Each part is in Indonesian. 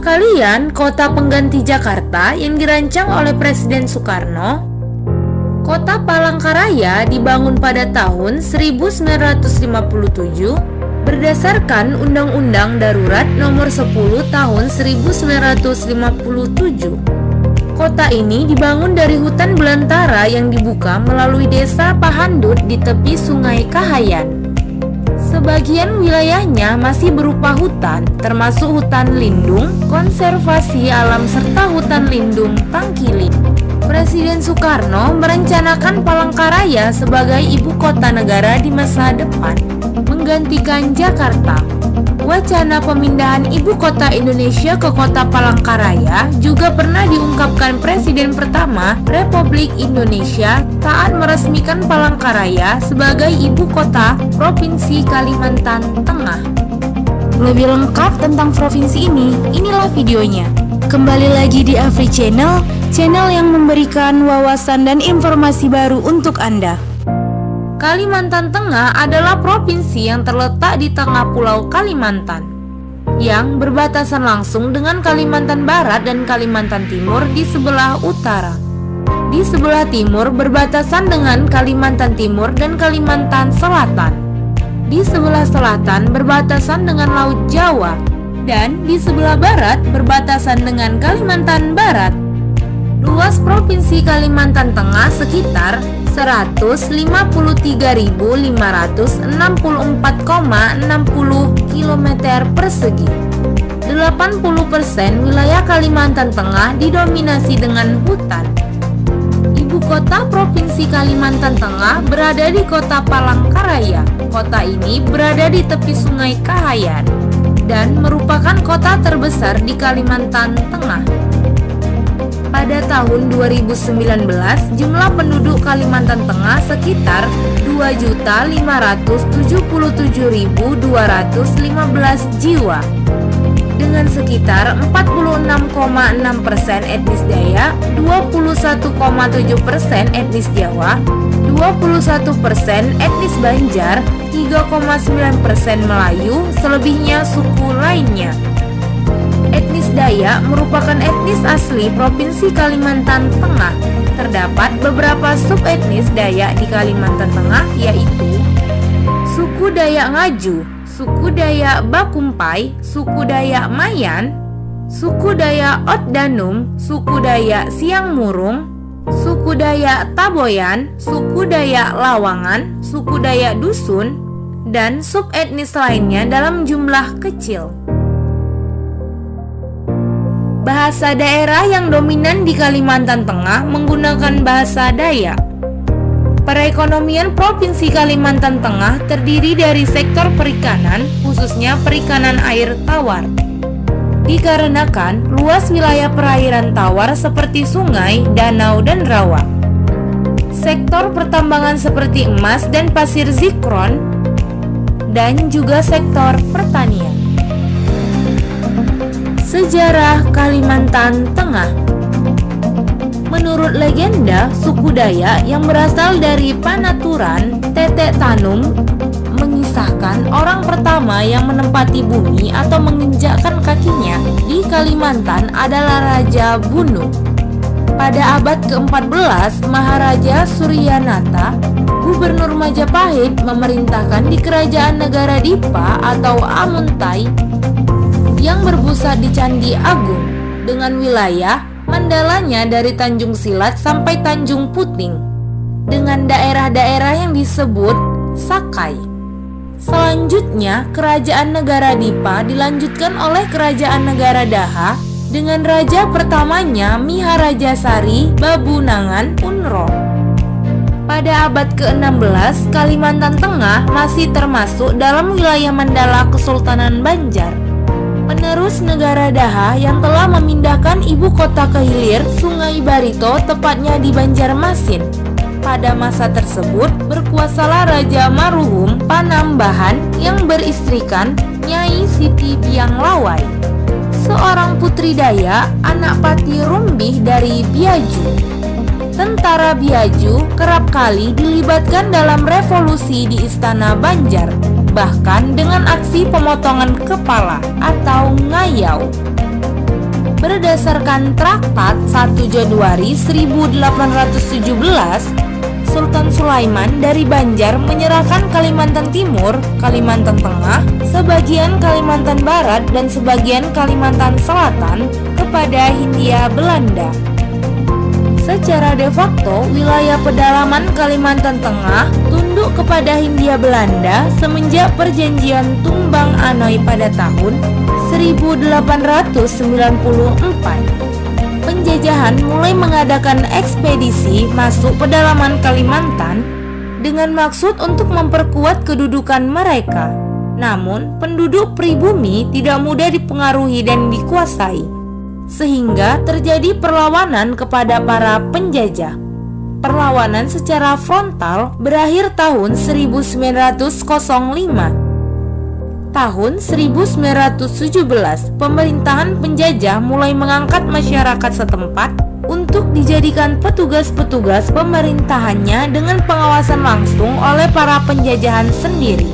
kalian kota pengganti Jakarta yang dirancang oleh Presiden Soekarno? Kota Palangkaraya dibangun pada tahun 1957 berdasarkan Undang-Undang Darurat Nomor 10 Tahun 1957. Kota ini dibangun dari hutan belantara yang dibuka melalui desa Pahandut di tepi Sungai Kahayan. Sebagian wilayahnya masih berupa hutan, termasuk hutan lindung, konservasi alam serta hutan lindung Tangkili. Presiden Soekarno merencanakan Palangkaraya sebagai ibu kota negara di masa depan, menggantikan Jakarta. Wacana pemindahan ibu kota Indonesia ke kota Palangkaraya juga pernah diungkapkan Presiden pertama Republik Indonesia saat meresmikan Palangkaraya sebagai ibu kota Provinsi Kalimantan Tengah. Lebih lengkap tentang provinsi ini, inilah videonya. Kembali lagi di Afri Channel yang memberikan wawasan dan informasi baru untuk Anda. Kalimantan Tengah adalah provinsi yang terletak di tengah Pulau Kalimantan, yang berbatasan langsung dengan Kalimantan Barat dan Kalimantan Timur di sebelah utara. Di sebelah timur berbatasan dengan Kalimantan Timur dan Kalimantan Selatan. Di sebelah selatan berbatasan dengan Laut Jawa, dan di sebelah barat berbatasan dengan Kalimantan Barat. Luas Provinsi Kalimantan Tengah sekitar 153.564,60 km persegi. 80% wilayah Kalimantan Tengah didominasi dengan hutan. Ibu kota Provinsi Kalimantan Tengah berada di kota Palangkaraya. Kota ini berada di tepi Sungai Kahayan dan merupakan kota terbesar di Kalimantan Tengah. Pada tahun 2019, jumlah penduduk Kalimantan Tengah sekitar 2.577.215 jiwa, dengan sekitar 46,6% etnis Dayak, 21,7% etnis Jawa, 21% etnis Banjar, 3,9% Melayu, selebihnya suku lainnya. Etnis Dayak merupakan etnis asli Provinsi Kalimantan Tengah. Terdapat beberapa subetnis Dayak di Kalimantan Tengah, yaitu suku Dayak Ngaju, suku Dayak Bakumpai, suku Dayak Mayan, suku Dayak Otdanum, suku Dayak Siang Murung, suku Dayak Taboyan, suku Dayak Lawangan, suku Dayak Dusun, dan subetnis lainnya dalam jumlah kecil. Bahasa daerah yang dominan di Kalimantan Tengah menggunakan bahasa Dayak. Perekonomian Provinsi Kalimantan Tengah terdiri dari sektor perikanan, khususnya perikanan air tawar. Dikarenakan luas wilayah perairan tawar seperti sungai, danau, dan rawa. Sektor pertambangan seperti emas dan pasir zikron, dan juga sektor pertanian. Sejarah Kalimantan Tengah. Menurut legenda, suku Dayak yang berasal dari Panaturan, Tetek Tanum, mengisahkan orang pertama yang menempati bumi atau menginjakkan kakinya di Kalimantan adalah Raja Bunu. Pada abad ke-14, Maharaja Suryanata, Gubernur Majapahit, memerintahkan di Kerajaan Negara Dipa atau Amuntai yang berpusat di Candi Agung, dengan wilayah mandalanya dari Tanjung Silat sampai Tanjung Puting, dengan daerah-daerah yang disebut Sakai. Selanjutnya, Kerajaan Negara Dipa dilanjutkan oleh Kerajaan Negara Daha dengan raja pertamanya Miharajasari Babunangan Unro. Pada abad ke-16, Kalimantan Tengah masih termasuk dalam wilayah Mandala Kesultanan Banjar. Penerus negara Daha yang telah memindahkan ibu kota ke hilir Sungai Barito, tepatnya di Banjarmasin. Pada masa tersebut, berkuasalah Raja Maruhum Panambahan yang beristrikan Nyai Siti Biang Lawai, seorang putri Dayak, anak Pati Rumbih dari Biaju. Tentara Biaju kerap kali dilibatkan dalam revolusi di Istana Banjar, bahkan dengan aksi pemotongan kepala atau ngayau. Berdasarkan Traktat 1 Januari 1817, Sultan Sulaiman dari Banjar menyerahkan Kalimantan Timur, Kalimantan Tengah, sebagian Kalimantan Barat dan sebagian Kalimantan Selatan kepada Hindia Belanda. Secara de facto, wilayah pedalaman Kalimantan Tengah tunduk kepada Hindia Belanda semenjak Perjanjian Tumbang Anoy pada tahun 1894. Penjajahan mulai mengadakan ekspedisi masuk pedalaman Kalimantan dengan maksud untuk memperkuat kedudukan mereka. Namun, penduduk pribumi tidak mudah dipengaruhi dan dikuasai, sehingga terjadi perlawanan kepada para penjajah. Perlawanan secara frontal berakhir tahun 1905. Tahun 1917, pemerintahan penjajah mulai mengangkat masyarakat setempat untuk dijadikan petugas-petugas pemerintahannya dengan pengawasan langsung oleh para penjajahan sendiri.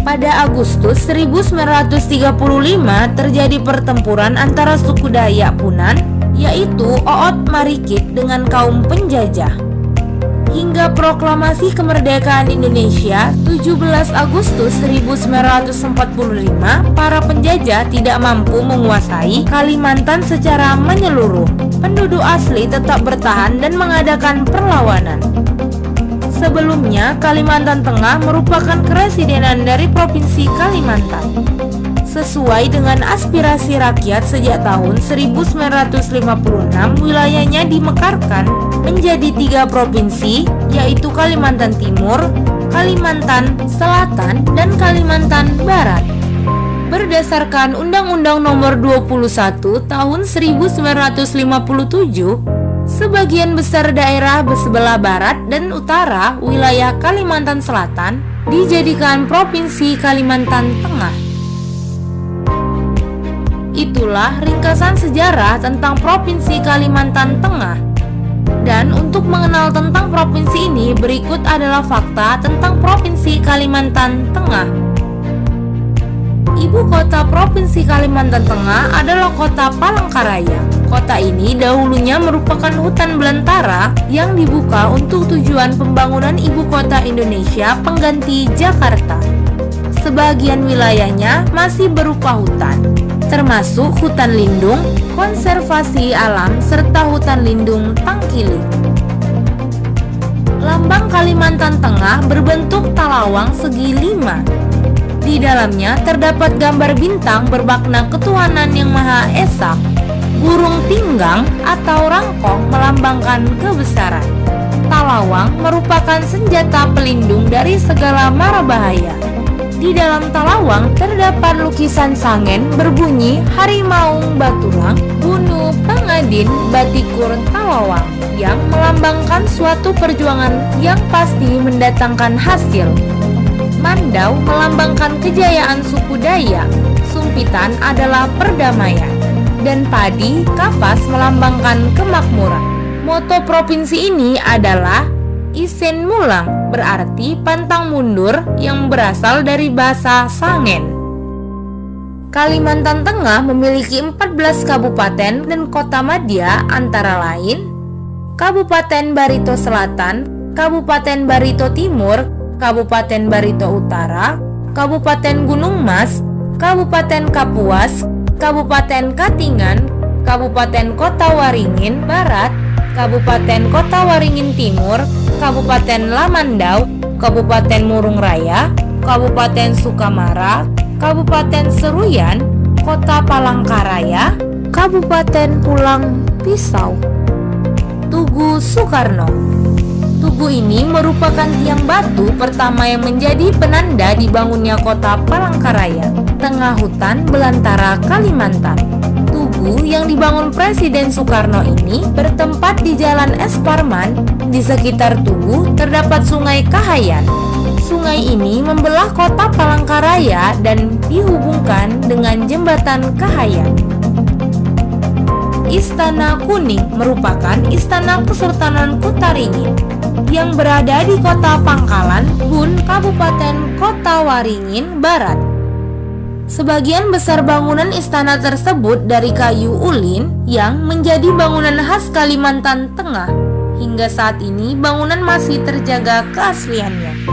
Pada Agustus 1935 terjadi pertempuran antara suku Dayak Punan, yaitu Oot Marikit, dengan kaum penjajah. Hingga proklamasi kemerdekaan Indonesia 17 Agustus 1945, para penjajah tidak mampu menguasai Kalimantan secara menyeluruh. Penduduk asli tetap bertahan dan mengadakan perlawanan. Sebelumnya, Kalimantan Tengah merupakan keresidenan dari Provinsi Kalimantan. Sesuai dengan aspirasi rakyat sejak tahun 1956, wilayahnya dimekarkan menjadi 3 provinsi, yaitu Kalimantan Timur, Kalimantan Selatan, dan Kalimantan Barat. Berdasarkan Undang-Undang Nomor 21 Tahun 1957, sebagian besar daerah sebelah barat dan utara wilayah Kalimantan Selatan dijadikan Provinsi Kalimantan Tengah. Itulah ringkasan sejarah tentang Provinsi Kalimantan Tengah. Dan untuk mengenal tentang provinsi ini, berikut adalah fakta tentang Provinsi Kalimantan Tengah. Ibu kota Provinsi Kalimantan Tengah adalah kota Palangkaraya. Kota ini dahulunya merupakan hutan belantara yang dibuka untuk tujuan pembangunan ibu kota Indonesia pengganti Jakarta. Sebagian wilayahnya masih berupa hutan, termasuk hutan lindung, konservasi alam, serta hutan lindung Tangkili. Lambang Kalimantan Tengah berbentuk talawang segi 5. Di dalamnya terdapat gambar bintang bermakna ketuhanan yang Maha Esa. Burung pinggang atau rangkong melambangkan kebesaran. Talawang merupakan senjata pelindung dari segala mara bahaya. Di dalam talawang terdapat lukisan sangen berbunyi Harimaung Batulang, Bunu Pangadin Batikur Talawang, yang melambangkan suatu perjuangan yang pasti mendatangkan hasil. Mandau melambangkan kejayaan suku Dayak, Sumpitan adalah perdamaian, dan padi kapas melambangkan kemakmuran. Moto provinsi ini adalah Isen Mulang, berarti pantang mundur, yang berasal dari bahasa Sangen. Kalimantan Tengah memiliki 14 kabupaten dan kota madya, antara lain Kabupaten Barito Selatan, Kabupaten Barito Timur, Kabupaten Barito Utara, Kabupaten Gunung Mas, Kabupaten Kapuas, Kabupaten Katingan, Kabupaten Kota Waringin Barat, Kabupaten Kota Waringin Timur, Kabupaten Lamandau, Kabupaten Murung Raya, Kabupaten Sukamara, Kabupaten Seruyan, Kota Palangkaraya, Kabupaten Pulang Pisau. Tugu Soekarno. Tugu ini merupakan tiang batu pertama yang menjadi penanda dibangunnya kota Palangkaraya, tengah hutan belantara Kalimantan. Tugu yang dibangun Presiden Soekarno ini bertempat di Jalan Es Parman. Di sekitar Tugu terdapat Sungai Kahayan. Sungai ini membelah kota Palangkaraya dan dihubungkan dengan Jembatan Kahayan. Istana Kuning merupakan istana Kesultanan Kutaringin yang berada di kota Pangkalan, Bun, Kabupaten Kota Waringin Barat. Sebagian besar bangunan istana tersebut dari kayu ulin yang menjadi bangunan khas Kalimantan Tengah. Hingga saat ini bangunan masih terjaga keasliannya.